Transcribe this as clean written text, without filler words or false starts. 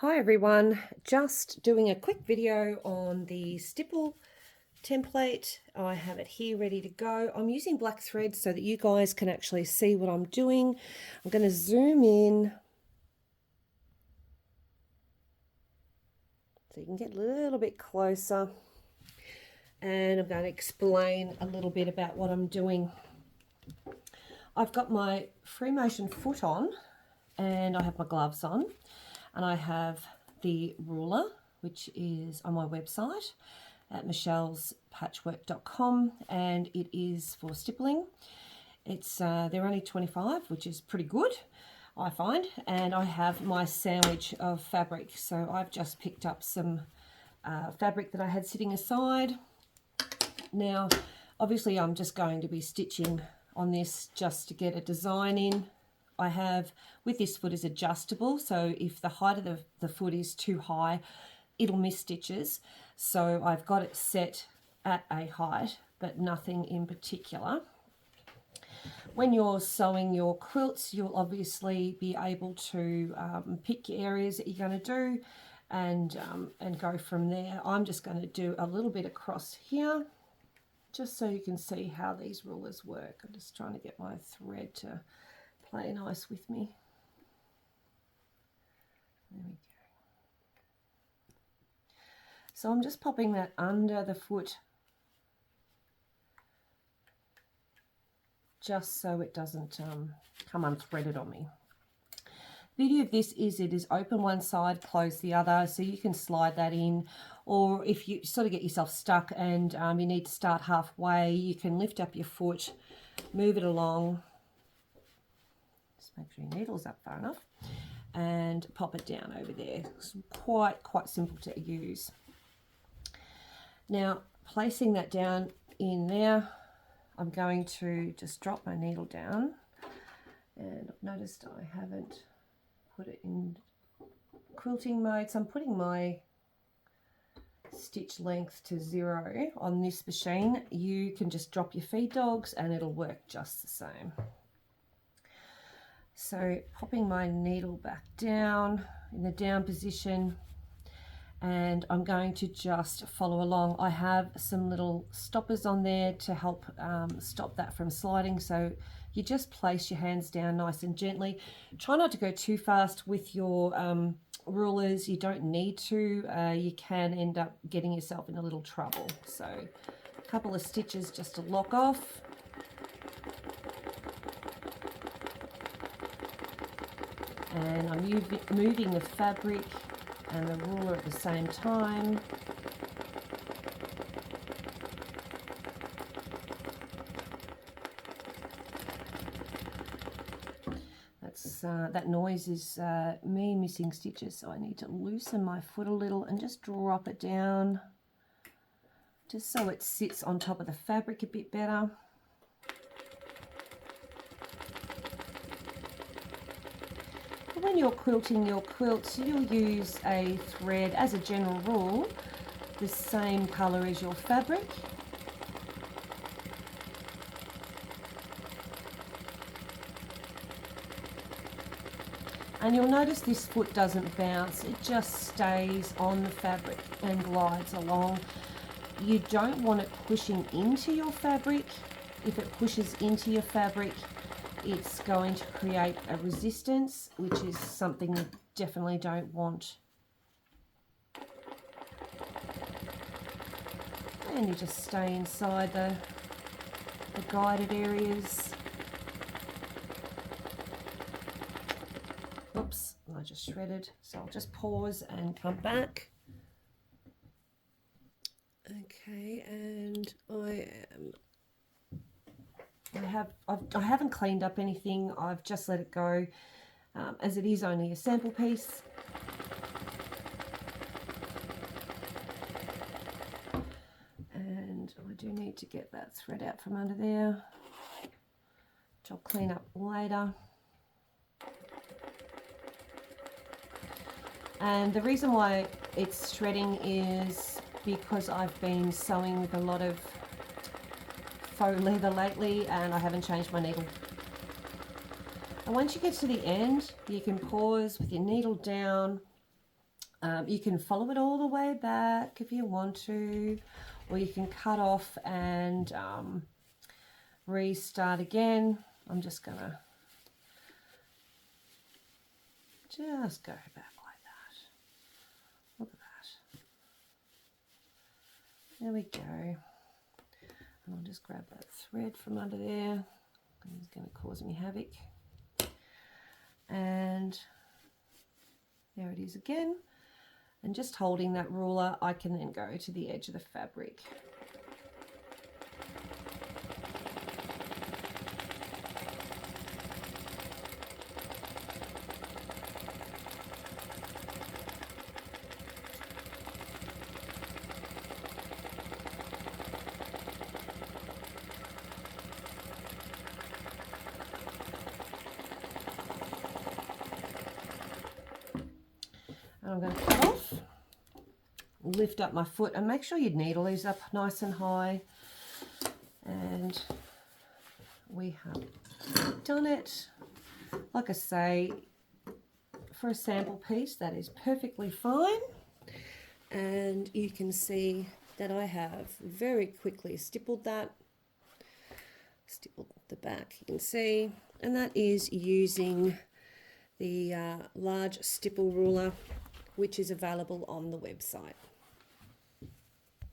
Hi everyone, just doing a quick video on the stipple template. I have it here ready to go. I'm using black thread so that you guys can actually see what I'm doing. I'm going to zoom in so you can get a little bit closer, and I'm going to explain a little bit about what I'm doing. I've got my free motion foot on and I have my gloves on. And I have the ruler, which is on my website at michellespatchwork.com, and it is for stippling. It's they're only 25, which is pretty good, I find. And I have my sandwich of fabric. So I've just picked up some fabric that I had sitting aside. Now, obviously I'm just going to be stitching on this just to get a design in. I have, with this foot, is adjustable, so if the height of the foot is too high, it'll miss stitches. So I've got it set at a height, but nothing in particular. When you're sewing your quilts, you'll obviously be able to pick your areas that you're going to do and go from there. I'm just going to do a little bit across here, just so you can see how these rulers work. I'm just trying to get my thread to play nice with me. There we go. So I'm just popping that under the foot just so it doesn't come unthreaded on me. The beauty of this is it is open one side, close the other, so you can slide that in, or if you sort of get yourself stuck and you need to start halfway, you can lift up your foot, move it along. Make sure your needle's up far enough and pop it down over there. It's quite simple to use. Now, placing that down in there, I'm going to just drop my needle down, and I've noticed I haven't put it in quilting mode, so I'm putting my stitch length to 0 on this machine. You can just drop your feed dogs and it'll work just the same. So popping my needle back down in the down position, and I'm going to just follow along. I have some little stoppers on there to help stop that from sliding. So you just place your hands down nice and gently. Try not to go too fast with your rulers. You don't need to. You can end up getting yourself in a little trouble. So a couple of stitches just to lock off. And I'm moving the fabric and the ruler at the same time. That noise is me missing stitches, so I need to loosen my foot a little and just drop it down, just so it sits on top of the fabric a bit better. When you're quilting your quilts, you'll use a thread, as a general rule, the same colour as your fabric. And you'll notice this foot doesn't bounce, it just stays on the fabric and glides along. You don't want it pushing into your fabric. If it pushes into your fabric, it's going to create a resistance, which is something you definitely don't want. And you just stay inside the guided areas. Oops, I just shredded, so I'll just pause and come back. Okay, and I haven't cleaned up anything. I've just let it go, as it is only a sample piece. And I do need to get that thread out from under there, which I'll clean up later. And the reason why it's shredding is because I've been sewing with a lot of faux leather lately and I haven't changed my needle. And once you get to the end, you can pause with your needle down You can follow it all the way back if you want to, or you can cut off and restart again. I'm just gonna go back like that. Look at that. There we go. And I'll just grab that thread from under there. It's going to cause me havoc. And there it is again. And just holding that ruler, I can then go to the edge of the fabric. And I'm going to cut off, lift up my foot, and make sure your needle is up nice and high. And we have done it. Like I say, for a sample piece, that is perfectly fine. And you can see that I have very quickly stippled that. Stippled the back, you can see. And that is using the large stipple ruler, which is available on the website.